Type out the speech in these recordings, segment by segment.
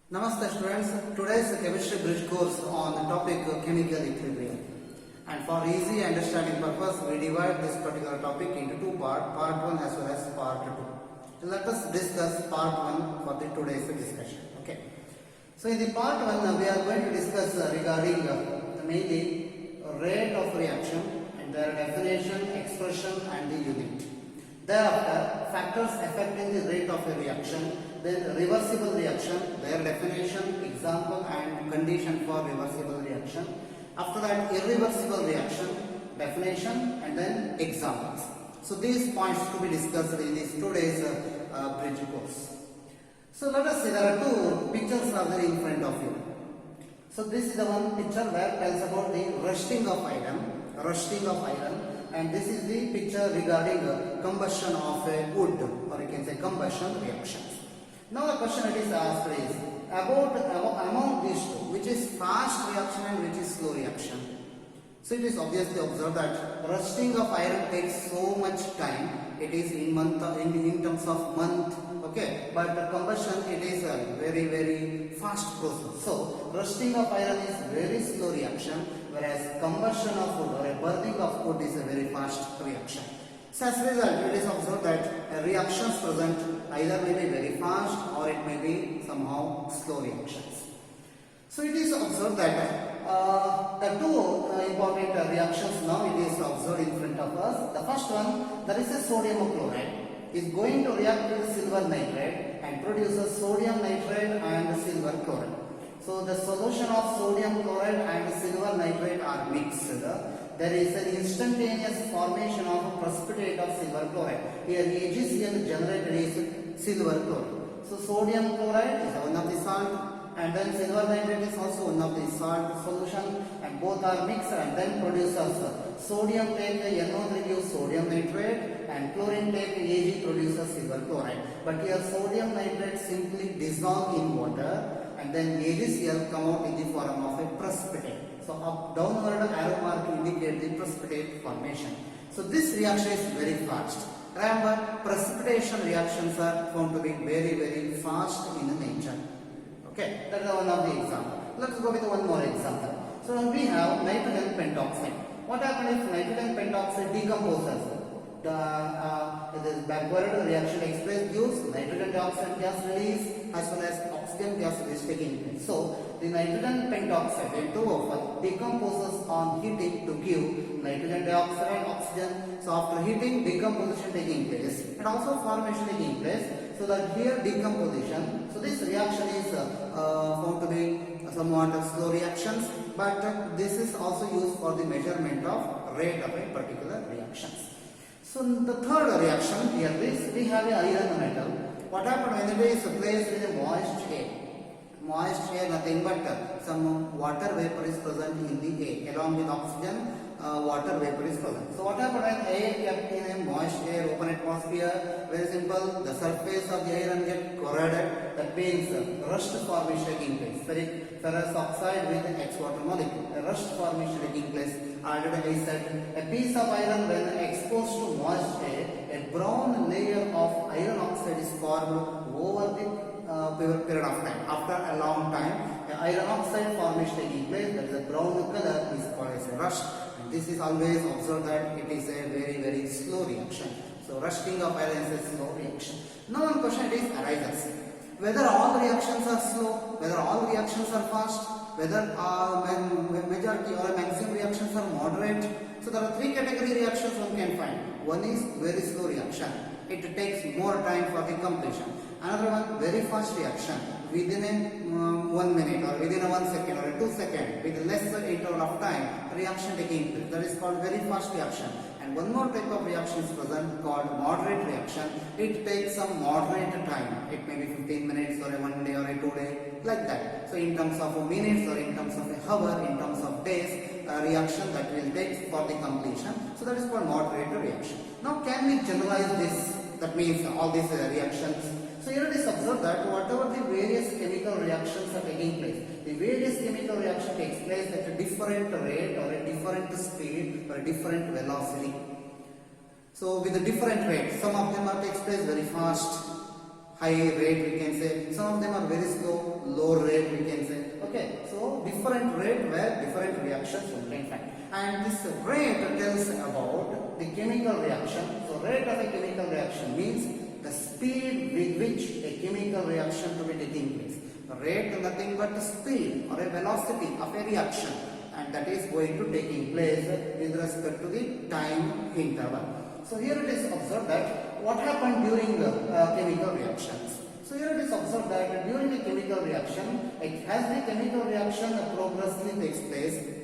Namaste students, today's chemistry bridge course on the topic chemical equilibrium. And for easy understanding purpose, we divide this particular topic into two parts, part 1 as well as part 2. So let us discuss part 1 for the today's discussion. Okay. So in the part 1, we are going to discuss regarding mainly rate of reaction and their definition, expression and the unit. Thereafter, factors affecting the rate of a reaction, then reversible reaction, their definition, example and condition for reversible reaction. After that, irreversible reaction, definition and then examples. So these points to be discussed in this today's bridge course. So let us see, there are two pictures are there in front of you. So this is the one picture where tells about the rusting of iron, and this is the picture regarding combustion of a wood, or you can say combustion reactions. Now the question that is asked is about among these two, which is fast reaction and which is slow reaction. So it is obviously observed that rusting of iron takes so much time. It is in terms of month, okay. But combustion, it is a very fast process. So rusting of iron is very slow reaction, whereas combustion of wood or a burning of wood is a very fast reaction. So as a result, it is observed that reactions present either may be very fast or it may be somehow slow reactions. So it is observed that the two important reactions now it is observed in front of us. The first one, there is a sodium chloride is going to react with silver nitrate and produces sodium nitrate and silver chloride. So the solution of sodium chloride and silver nitrate are mixed. There is an instantaneous formation of a precipitate of silver chloride. Here AgCl generated is silver chloride. So sodium chloride is one of the salt, and then silver nitrate is also one of the salt solution, and both are mixed and then produces sodium take NO3 gives sodium nitrate and chlorine take Ag produces silver chloride. But here sodium nitrate simply dissolve in water and then AgCl come out in the form of a precipitate. So up downward arrow mark indicate the precipitate formation. So this reaction is very fast. Remember, precipitation reactions are found to be very fast in nature. Okay, that is one of the example. Let's go with one more example. So we have nitrogen pentoxide. What happens if nitrogen pentoxide decomposes? This backward reaction express gives nitrogen dioxide gas release as well as oxygen gas release taking place. So the nitrogen pentoxide N2O4 decomposes on heating to give nitrogen dioxide, oxygen. So after heating, decomposition taking place and also formation taking place. So that here decomposition. So this reaction is found to be somewhat slow reactions, but this is also used for the measurement of rate of a particular reaction. So the third reaction here is we have a iron metal. What happens when it is placed in a moist air? Moist air, nothing but some water vapor is present in the air along with oxygen. Water vapor is present. So what happens when air kept in a moist air, open atmosphere? Very simple. The surface of the iron get corroded. That means rust formation taking place. Ferrous oxide with X water molecule. A rust formation taking place. Already I said a piece of iron when exposed to moist air, a brown layer of iron oxide is formed over the period of time. After a long time, iron oxide formation taking place. That is a brown color is called as a rust. And this is always observed that it is a very slow reaction. So rusting of iron is a slow reaction. Now one question is arises. Whether all reactions are slow, whether all reactions are fast, whether majority or maximum reactions are moderate. So there are three category reactions one can find. One is very slow reaction. It takes more time for the completion. Another one, very fast reaction. Within a 1 minute or within a 1 second or a 2 second, with less interval of time, reaction taking place. That is called very fast reaction. And one more type of reaction is present called moderate reaction. It takes some moderate time. It may be 15 minutes or a 1 day or a 2 day, like that. So in terms of minutes or in terms of a hour, in terms of days, reaction that will take for the completion. So that is called moderate reaction. Now can we generalize this? That means all these reactions. So here it is observed that whatever the various chemical reactions are taking place, the various chemical reaction takes place at a different rate or a different speed or a different velocity. So with a different rate, some of them are takes place very fast, high rate we can say, some of them are very slow, low Okay, fine. And this rate tells about the chemical reaction. So rate of a chemical reaction means the speed with which a chemical reaction to be taking place. Rate nothing but the speed or a velocity of a reaction, and that is going to taking place with respect to the time interval. So here it is observed that what happened during the chemical reactions. So here it is observed that during a chemical reaction, as the chemical reaction progressively takes place,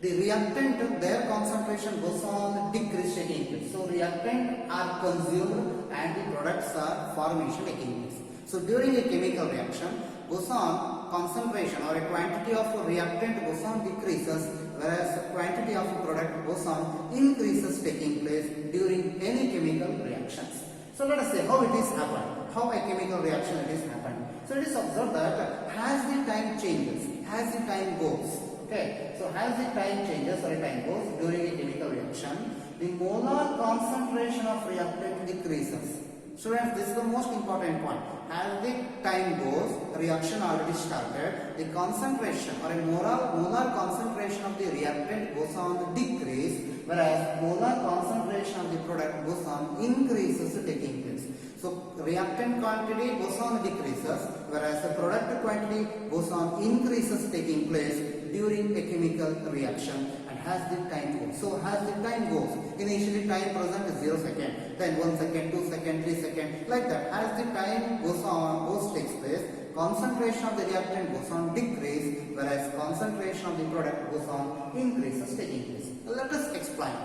the reactant, their concentration goes on decrease taking place. So reactant are consumed and the products are formation taking place. So during a chemical reaction, goes on concentration or a quantity of reactant goes on decreases, whereas quantity of product goes on increases taking place during any chemical reactions. So let us say how it is happened, how a chemical reaction it is happened. So it is observed that as the time changes, as the time goes, okay, so as the time changes or time goes during a chemical reaction, the molar concentration of reactant decreases. Students, this is the most important point. As the time goes, reaction already started, the concentration or a molar concentration of the reactant goes on decrease, whereas molar concentration of the product goes on increases taking place. So reactant quantity goes on decreases, whereas the product quantity goes on increases taking place during a chemical reaction. As the time goes. So as the time goes, initially time present is 0 second, then 1 second, 2 second, 3 second, like that. As the time goes takes place, concentration of the reactant goes on decrease, whereas concentration of the product goes on increases taking place. Let us explain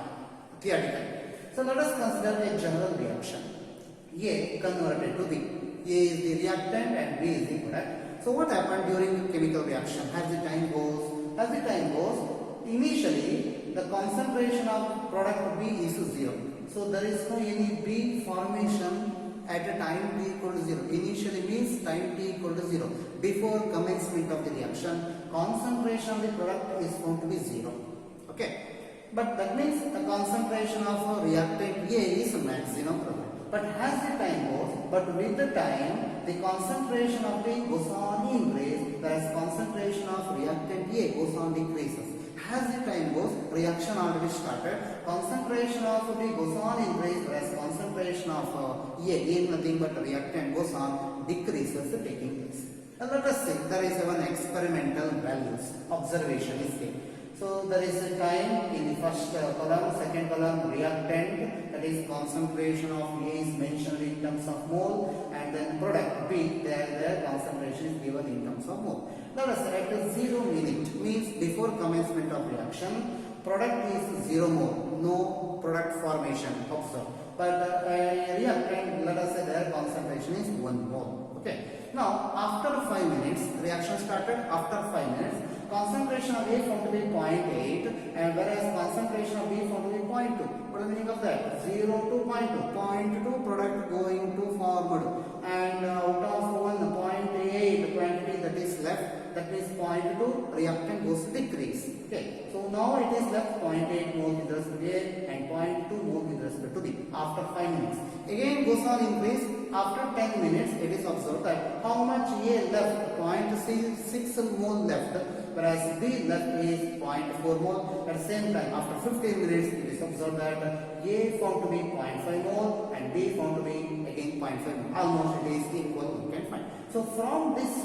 theoretically. So let us consider a general reaction. A converted to B. A is the reactant and B is the product. So what happened during the chemical reaction? As the time goes, initially the concentration of product B is 0. So there is no any B formation at a time t equal to 0. Initially means time t equal to 0. Before commencement of the reaction, concentration of the product is found to be 0. Okay. But that means the concentration of reactant A is maximum present. But as the time goes, with the time, the concentration of B goes on increase, whereas concentration of reactant A goes on decreases. As the time goes, reaction already started, concentration of B goes on increase, whereas concentration of A, again nothing but reactant, goes on decreases taking place. Now let us see, there is one experimental values, observation is there. So there is a time in the first column, second column reactant, that is concentration of A is mentioned in terms of mole, and then product B, their concentration is given in terms of mole. Let us say at 0 minute means before commencement of reaction, product is 0 mole, no product formation observed. But reactant, let us say their concentration is 1 mole. Okay. Now after 5 minutes, reaction started. After 5 minutes, concentration of A found to be 0.8, and whereas concentration of B found to be 0.2. What is the meaning of that? 0 to 0.2. 0.2 product going to forward, and out of 1.8 quantity that is left, that means 0.2 reactant goes to decrease. Okay. So now it is left 0.8 mole with respect to A and 0.2 mole with respect to B. After 5 minutes, again goes on increase. After 10 minutes, it is observed that how much A left? 0.6 mole left, whereas B left is 0.4 mole. At the same time, after 15 minutes, it is observed that A found to be 0.5 mole and B found to be again 0.5 mole. Almost it is equal, you can find. So from this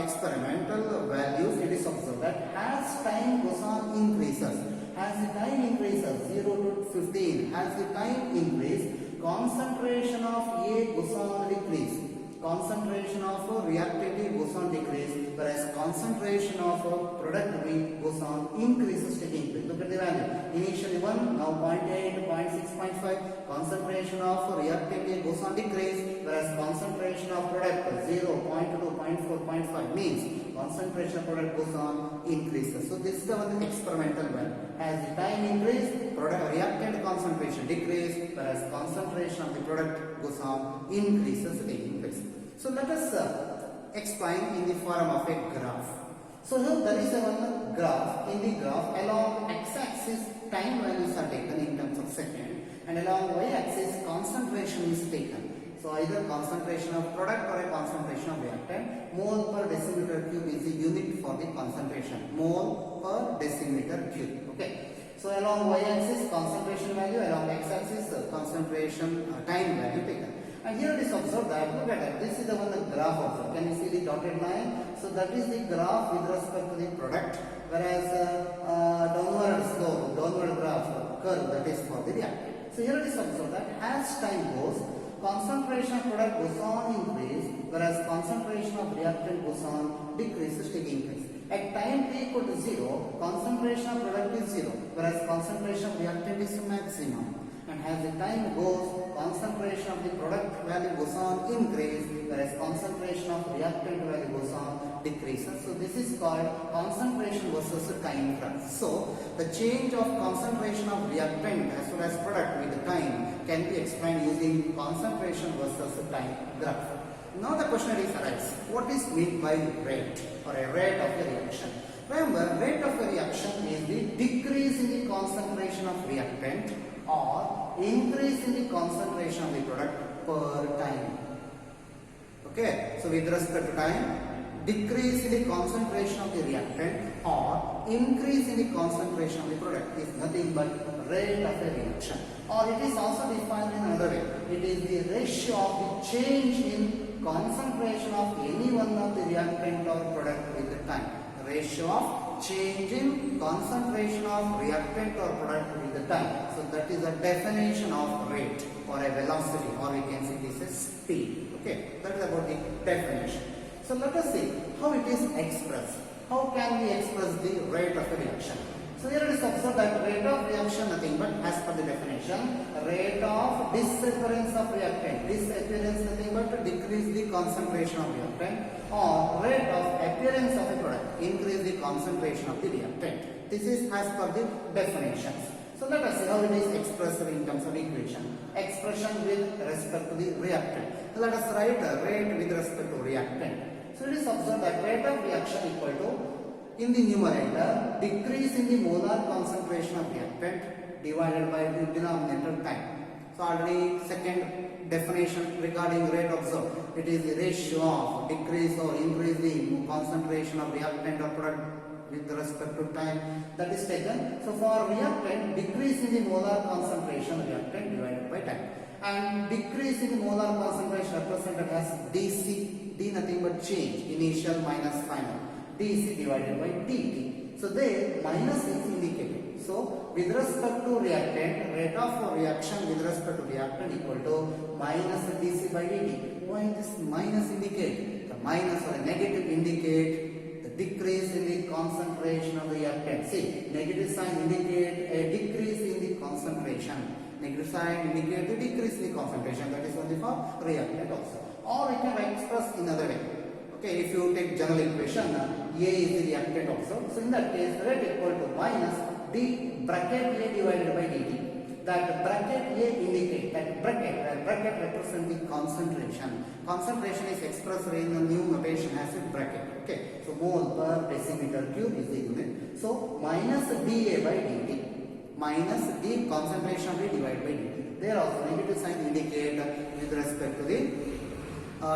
experimental values, it is observed that as time goes on increases, as the time increases 0 to 15, as the time increase, concentration of A goes on decrease, concentration of reactant A goes on decrease, whereas concentration of product B goes on increases taking place. Look at the value. Initially 1, now 0.8, 0.6, 0.5. Concentration of reactant A goes on decrease, whereas concentration of product 0, 0.2, 0.4, 0.5 means concentration of product goes on increases. So this is the one experimental value. As the time increase, product reactant concentration decrease, whereas concentration of the product goes on increases taking place. So let us explain in the form of a graph. So here there is one graph. In the graph, along x-axis time values are taken in terms of second, and along y-axis concentration is taken. So either concentration of product or a concentration of reactant. Mole per decimeter cube is the unit for the concentration. Mole per decimeter cube. Okay. So along y-axis concentration value, along x-axis concentration time value taken. And here it is observed that, look at it, this is the one the graph also. Can you see the dotted line? So that is the graph with respect to the product, whereas downward slope, downward graph curve, that is for the reactant. So here it is observed that as time goes, concentration of product goes on increase, whereas concentration of reactant goes on decrease, taking increase. At time t equal to 0, concentration of product is 0, whereas concentration of reactant is maximum. And as the time goes, concentration of the product value goes on increase, whereas concentration of reactant value goes on decreases. So this is called concentration versus time graph. So the change of concentration of reactant as well as product with the time can be explained using concentration versus time graph. Now the question is arises, what is meant by rate or a rate of a reaction? Remember, rate of a reaction is the decrease in the concentration of reactant or increase in the concentration of the product per time. Okay, so with respect to time, decrease in the concentration of the reactant or increase in the concentration of the product is nothing but rate of a reaction. Or it is also defined in another way. It is the ratio of the change in concentration of any one of the reactant or product with the time. Ratio of change in concentration of reactant or product with the time. So that is a definition of rate or a velocity, or we can say this is speed. Okay, that is about the definition. So let us see how it is expressed. How can we express the rate of a reaction? So here it is observed that rate of reaction nothing but as per the definition, rate of disappearance of reactant. Disappearance nothing but to decrease the concentration of reactant, or rate of appearance of a product, increase the concentration of the reactant. This is as per the definitions. So let us see how it is expressed in terms of equation. Expression with respect to the reactant. So let us write a rate with respect to reactant. So it is observed that rate of reaction equal to, in the numerator, decrease in the molar concentration of reactant divided by the denominator time. So already second definition regarding rate observed, it is the ratio of decrease or increase the concentration of reactant or product with respect to time, that is taken. So for reactant, decrease in the molar concentration of reactant divided by time, and decrease in the molar concentration represented as dc, d nothing but change, initial minus final, dc divided by dt. So there minus is indicated. So with respect to reactant, rate of reaction with respect to reactant equal to minus dc by dt. Why this minus indicate? The minus or a negative indicate the decrease in the concentration of the reactant. See, negative sign indicate a decrease in the concentration. Negative sign indicate the decrease in the concentration. That is only for reactant also. Or we can express in another way. Okay, if you take general equation, A is the reactant also. So in that case, rate equal to minus d bracket A divided by dt. That bracket A indicate that bracket represents the concentration. Concentration is expressed in the new notation as a bracket. Okay, so mole per decimeter cube is the unit. So minus dA by dt. Minus d concentration of A divided by dt. There also negative sign indicate with respect to the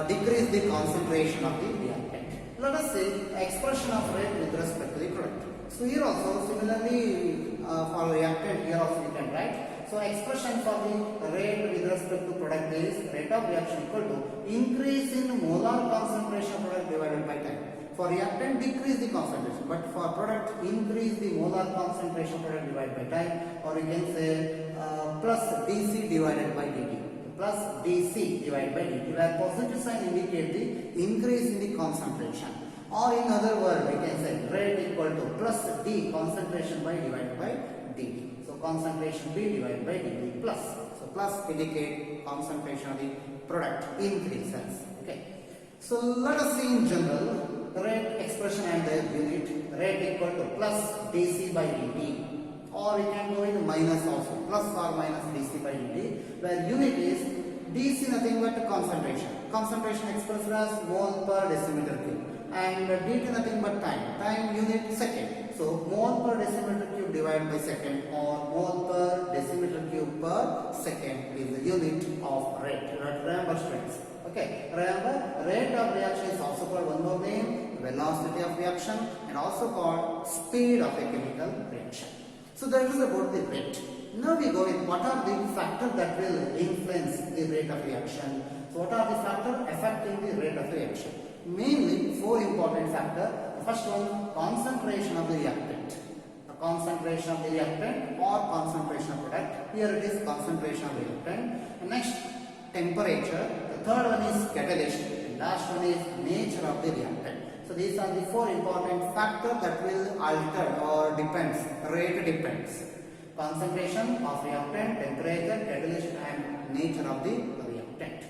decrease the concentration of the reactant. Let us say expression of rate with respect to the product. So here also similarly for reactant, here also you can write. So expression for the rate with respect to product is rate of reaction equal to increase in molar concentration of product divided by time. For reactant, decrease the concentration, but for product, increase the molar concentration of product divided by time, or you can say plus dc divided by dt. Plus dc divided by dt, where positive sign indicate the increase in the concentration. Or in other words, we can say rate equal to plus d concentration by divided by dt. So concentration B divided by dt plus. So plus indicate concentration of the product increases. Okay. So let us see in general rate expression and their unit. Rate equal to plus dc by dt. Or we can go in minus also, plus or minus dc by dt, where unit is dc nothing but concentration. Concentration expressed as mole per decimeter cube, and dt nothing but time. Time unit second. So mole per decimeter cube divided by second, or mole per decimeter cube per second is the unit of rate. Remember students. Okay. Remember, rate of reaction is also called one more name, velocity. velocity of reaction and also called speed of a chemical reaction. So that is about the rate. Now we go with what are the factors that will influence the rate of reaction. So what are the factors affecting the rate of reaction? Mainly four important factors. The first one, concentration of the reactant. The concentration of the reactant or concentration of product. Here it is concentration of reactant. The next, temperature. The third one is catalyst. The last one is nature of the reactant. So these are the four important factors that will alter or depends. Rate depends. Concentration of reactant, temperature, catalyst and nature of the reactant.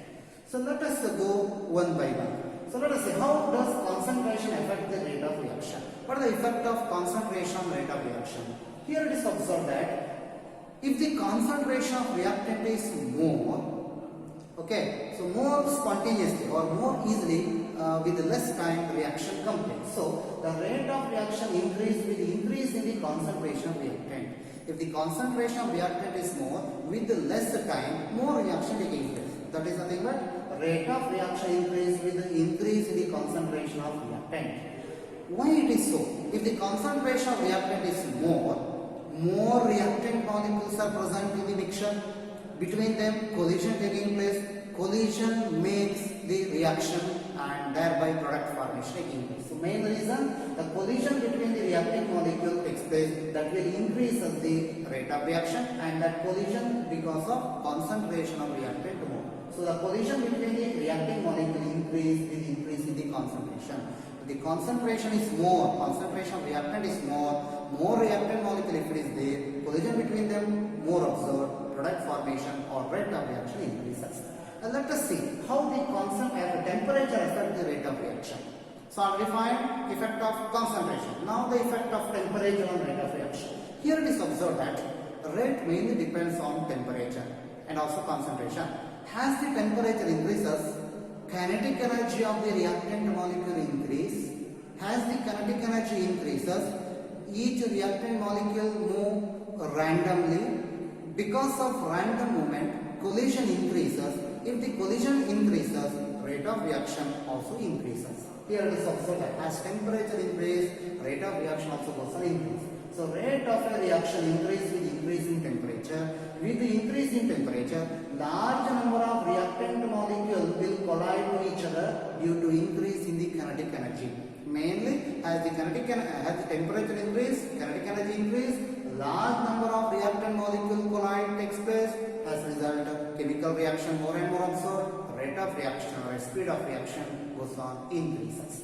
So let us go one by one. So let us see how does concentration affect the rate of reaction. What is the effect of concentration on rate of reaction? Here it is observed that if the concentration of reactant is more, okay, so more spontaneously or more easily with less time reaction completes. So the rate of reaction increase with increase in the concentration of reactant. If the concentration of reactant is more, with less time, more reaction taking place. That is nothing but rate of reaction increase with the increase in the concentration of reactant. Why it is so? If the concentration of reactant is more reactant molecules are present in the mixture. Between them, collision taking place. Collision makes the reaction and thereby product formation taking place. So main reason, the collision between the reacting molecule takes place, that will increase the rate of reaction, and that collision because of concentration of reactant more. So the collision between the reacting molecule increase with increase in the concentration. If the concentration is more, concentration of reactant is more reactant molecule if it is there, collision between them more observed, product formation or rate of reaction increases. Let us see how the temperature affects the rate of reaction. So I defined effect of concentration. Now the effect of temperature on rate of reaction. Here it is observed that rate mainly depends on temperature and also concentration. As the temperature increases, kinetic energy of the reactant molecule increase. As the kinetic energy increases, each reactant molecule move randomly. Because of random movement, collision increases. If the collision increases, rate of reaction also increases. Here it is observed that as temperature increases, rate of reaction also goes on increase. So rate of a reaction increase with increase in temperature. With the increase in temperature, large number of reactant molecules will collide to each other due to increase in the kinetic energy. Mainly, as the temperature increase, kinetic energy increase, large number of reactant molecule collide takes place. As a result, chemical reaction more and more observed, rate of reaction or speed of reaction goes on increases.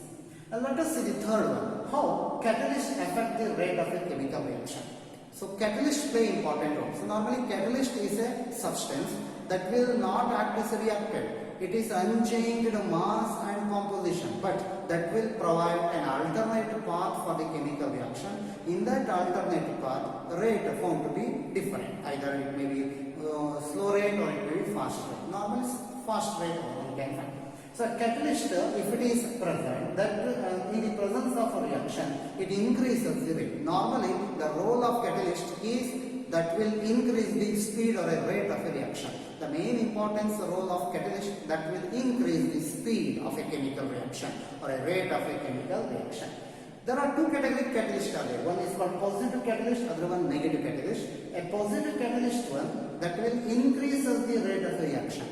And let us see the third one, how catalysts affect the rate of a chemical reaction. So catalysts play important role. So normally catalyst is a substance that will not act as a reactant. It is unchanged mass and composition, but that will provide an alternate path for the chemical reaction. In that alternate path, rate found to be different. Either it may be slow rate or it may be fast rate. Normally fast rate you can find. So a catalyst, if it is present, that in the presence of a reaction, it increases the rate. Normally the role of catalyst is that will increase the speed or a rate of a reaction. The main importance role of catalyst that will increase the speed of a chemical reaction or a rate of a chemical reaction. There are two categories of catalysts are there. One is called positive catalyst, other one negative catalyst. A positive catalyst one that will increase the rate of the reaction.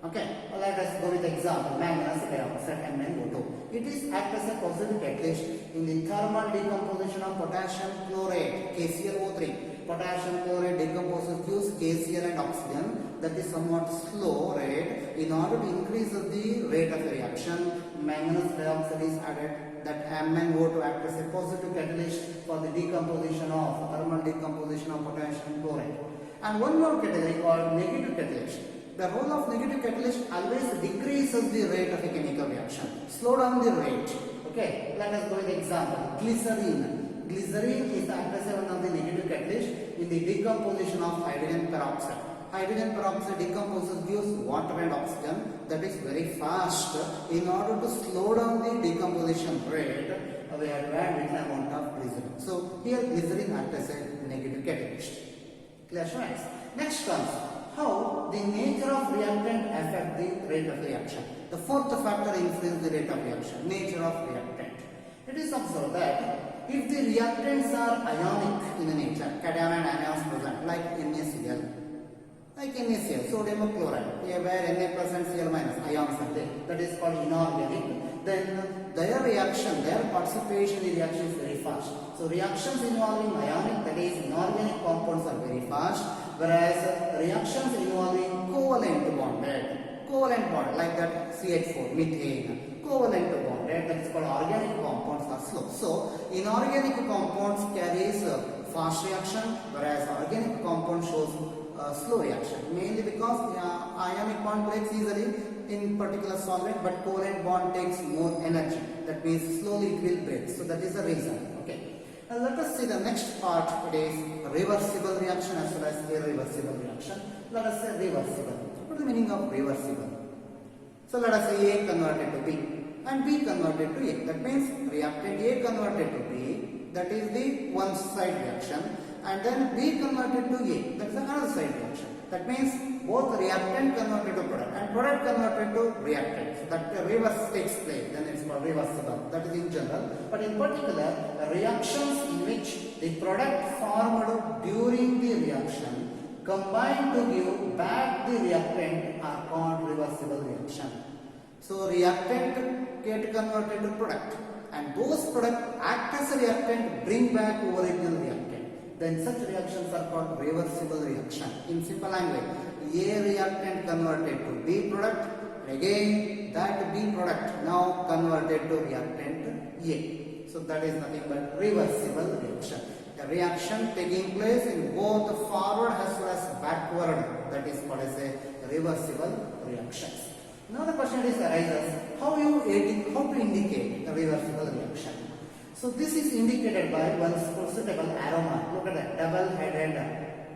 Okay, let us go with the example, manganese dioxide MnO2. It is act as a positive catalyst in the thermal decomposition of potassium chlorate, KClO3. Potassium chlorate decomposes gives KCl and oxygen, that is somewhat slow rate. In order to increase the rate of the reaction, manganese dioxide is added, that MnO2 acts as a positive catalyst for the decomposition of thermal decomposition of potassium chlorate. And one more category called negative catalyst. The role of negative catalyst always decreases the rate of a chemical reaction, slow down the rate. Okay, let us go with the example. Glycerine. Glycerine is one of the negative catalyst in the decomposition of hydrogen peroxide. Hydrogen peroxide decomposes, gives water and oxygen, that is very fast. In order to slow down the decomposition rate, we have to add little amount of glycerin. So here glycerin acts as a negative catalyst. Clear? Next comes how the nature of reactant affect the rate of reaction. The fourth factor influences the rate of reaction, nature of reactant. observe that if the reactants are ionic in nature, cation and anions present, like NaCl, sodium chloride, where Na plus and Cl minus ions are there, that is called inorganic, then their reaction, their participation in the reaction is very fast. So reactions involving ionic, that is inorganic compounds are very fast, whereas reactions involving covalent bond like that CH4, methane, covalent bonded, that is called organic compounds are slow. So inorganic compounds carries fast reaction, whereas organic compound shows slow reaction, mainly because ionic bond breaks easily in particular solvent, but covalent bond takes more energy. That means slowly it will break. So that is the reason. Okay. Now let us see the next part. It is reversible reaction as well as irreversible reaction. Let us say reversible. What is the meaning of reversible? So let us say A converted to B and B converted to A. That means reactant A converted to B, that is the one side reaction, and then B converted to A, that is another side reaction. That means both reactant converted to product and product converted to reactant. So that the reverse takes place, then it's called reversible. That is in general. But in particular, reactions in which the product formed during the reaction combined to give back the reactant are called reversible reaction. So reactant get converted to product, and those product act as a reactant, bring back original reactant. Then such reactions are called reversible reaction. In simple language, A reactant converted to B product, and again that B product now converted to reactant A. So that is nothing but reversible reaction. A reaction taking place in both forward as well as backward, that is called as a reversible reactions. Now the question arises, how to indicate a reversible reaction? So this is indicated by one suitable arrow mark. Look at that, double-headed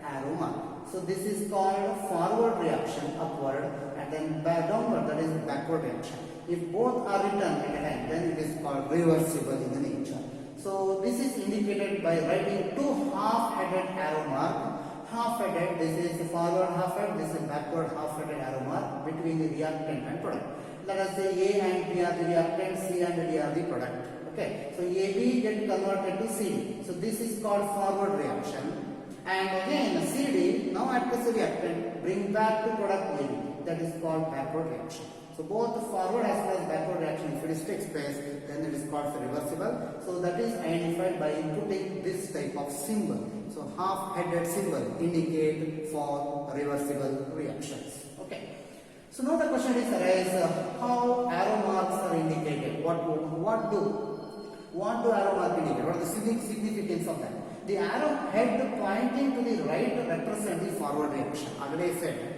arrow mark. So this is called forward reaction, upward, and then downward, that is backward reaction. If both are written at a time, then it is called reversible in the nature. So this is indicated by writing two half-headed arrow mark. Half-headed, this is forward half-head, this is backward half-headed arrow mark between the reactant and product. Let us say A and B are the reactant, C and D are the product. Okay, so AB get converted to CD. So this is called forward reaction. And again CD now acts as a reactant, bring back to product AB. That is called backward reaction. So both forward as well as backward reaction, if it takes place, then it is called reversible. So that is identified by inputting this type of symbol. So half-headed symbol indicate for reversible reactions. Okay. So now the question is how arrow marks are indicated? What do arrow mark indicate? What is the significance of that? The arrow head pointing to the right represents the forward reaction. Already said.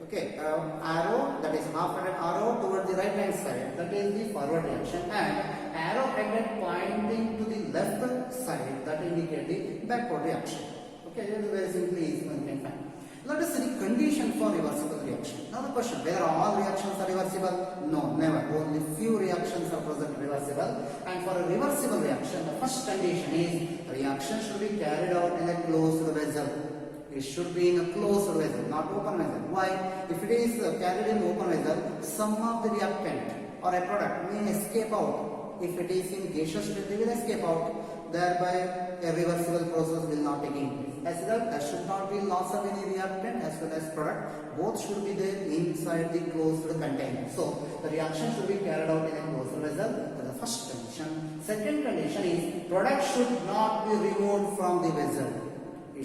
Okay, arrow, that is half-headed arrow towards the right hand side, that is the forward reaction, and arrow headed pointing to the left side, that indicate the backward reaction. Okay, it is very simply easy one can find. Let us see the condition for reversible reaction. Now the question, whether all reactions are reversible? No, never. Only few reactions are present reversible. And for a reversible reaction, the first condition is reaction should be carried out in a closed vessel. It should be in a closed vessel, not open vessel. Why? If it is carried in open vessel, some of the reactant or a product may escape out. If it is in gaseous state, they will escape out. Thereby, a reversible process will not take place. As well, there should not be loss of any reactant as well as product. Both should be there inside the closed container. So, the reaction should be carried out in a closed vessel. That is the first condition. Second condition is product should not be removed from the vessel. You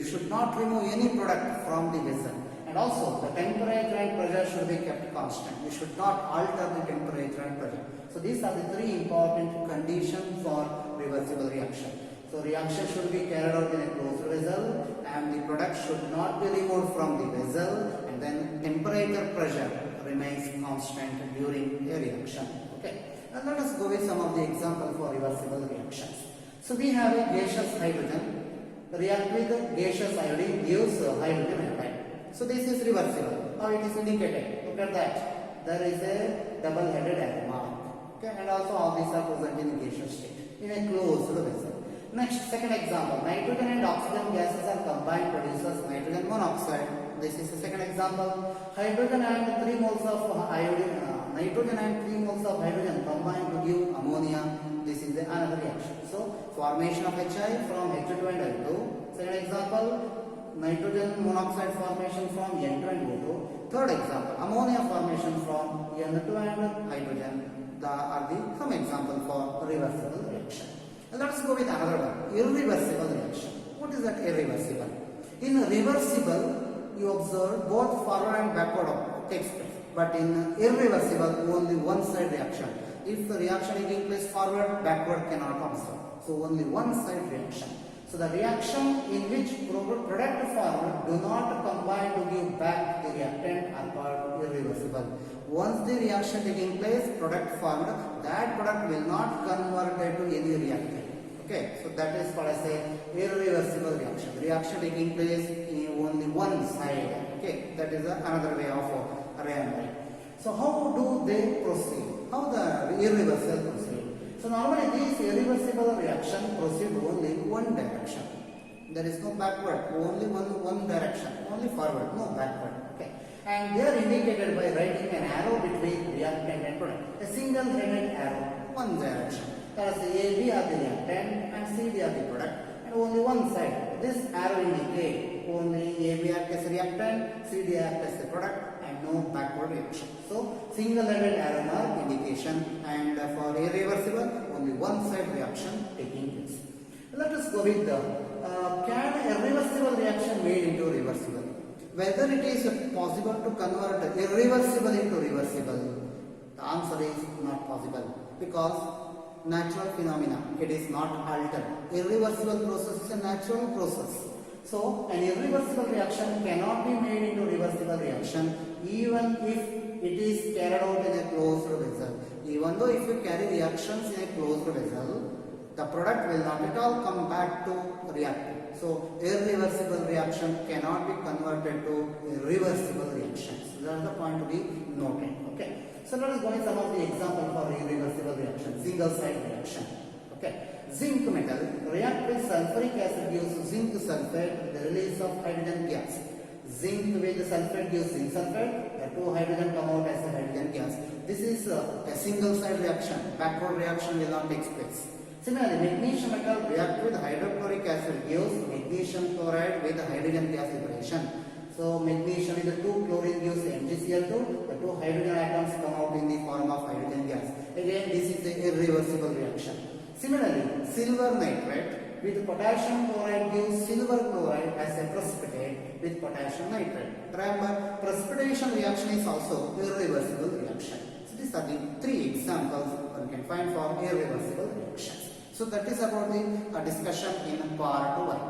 should not remove any product from the vessel. And also, the temperature and pressure should be kept constant. You should not alter the temperature and pressure. So, these are the three important conditions for reversible reaction. So, reaction should be carried out in a closed vessel, and the product should not be removed from the vessel, and then temperature pressure remains constant during a reaction. Okay. Now, let us go with some of the examples for reversible reactions. So, we have a gaseous hydrogen. React with gaseous iodine gives hydrogen iodide. So this is reversible. How it is indicated? Look at that. There is a double-headed arrow mark. Okay, and also all these are present in gaseous state in a closed vessel. Next, second example. Nitrogen and oxygen gases are combined produces nitrogen monoxide. This is the second example. Hydrogen and 3 moles of iodine. Nitrogen and 3 moles of hydrogen combined to give ammonia. This is the formation of HI from H2 and N2. Second example, nitrogen monoxide formation from N2 and O2. Third example, ammonia formation from N2 and hydrogen. Are some example for reversible reaction. Let us go with another one, irreversible reaction. What is that irreversible? In reversible, you observe both forward and backward takes place. But in irreversible, only one side reaction. If the reaction is taking place forward, backward cannot observe. So only one side reaction. So the reaction in which product forward do not combine to give back the reactant are called irreversible. Once the reaction taking place, product formed, that product will not convert to any reactant. Okay, so that is what I say irreversible reaction. Reaction taking place in only one side. Okay, that is another way of arrangement. So how do they proceed? How the irreversible proceed? So normally these irreversible reaction proceed only one direction. There is no backward, only one direction, only forward, no backward. Okay. And they are indicated by writing an arrow between reactant and product. A single-headed arrow, one direction. That is AB are the reactant and CD are the product, and only one side. This arrow indicates only AB act as reactant, CD act as the product, and no backward reaction. So single-headed arrow mark indication, and for irreversible, only one side reaction taking place. Let us go with the can irreversible reaction made into reversible? Whether it is possible to convert irreversible into reversible? The answer is not possible, because natural phenomena, it is not altered. Irreversible process is a natural process. So an irreversible reaction cannot be made into reversible reaction even if it is carried out in a closed vessel. Even though if you carry reactions in a closed vessel, the product will not at all come back to reactant. So irreversible reaction cannot be converted to reversible reactions. That is the point to be noted. Okay. So let us go with some of the examples for irreversible reaction, single side reaction. Okay. Zinc metal react with sulfuric acid gives zinc sulfate, the release of hydrogen gas. Zinc with sulfate gives zinc sulfate, the two hydrogen come out as a hydrogen gas. This is a single side reaction, backward reaction will not take place. Similarly, magnesium metal react with hydrochloric acid gives magnesium chloride with hydrogen gas liberation. So magnesium with the 2 chlorine gives MgCl2, the 2 hydrogen atoms come out in the form of hydrogen gas. Again, this is an irreversible reaction. Similarly, silver nitrate with potassium chloride gives silver chloride as a precipitate with potassium nitrate. Remember, precipitation reaction is also irreversible reaction. So these are the 3 examples one can find for irreversible reactions. So that is about the discussion in part 1.